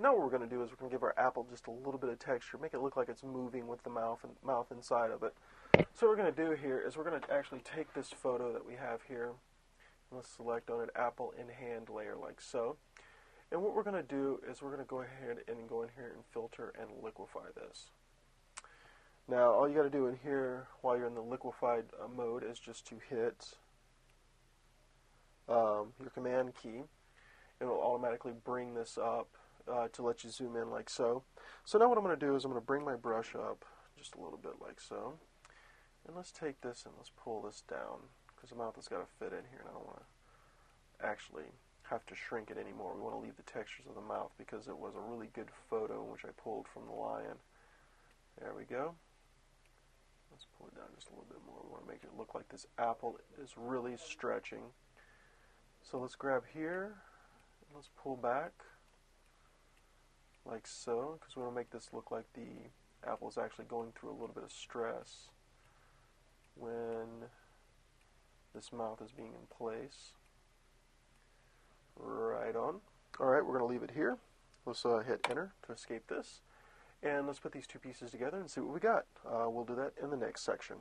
Now what we're going to do is we're going to give our apple just a little bit of texture, make it look like it's moving with the mouth and mouth inside of it. So what we're going to do here is we're going to actually take this photo that we have here, and let's select on an apple in hand layer like so. And what we're going to do is we're going to go ahead and go in here and filter and liquify this. Now all you got to do in here while you're in the liquefied mode is just to hit your command key. It will automatically bring this up to let you zoom in like so. So now what I'm going to do is I'm going to bring my brush up just a little bit like so. And let's take this and let's pull this down because the mouth has got to fit in here and I don't want to actually have to shrink it anymore. We want to leave the textures of the mouth because it was a really good photo which I pulled from the lion. There we go. Let's pull it down just a little bit more. We want to make it look like this apple is really stretching. So let's grab here and let's pull back like so because we want to make this look like the apple is actually going through a little bit of stress when this mouth is being in place. Right on. Alright, we're going to leave it here. Let's hit enter to escape this. And let's put these two pieces together and see what we got. We'll do that in the next section.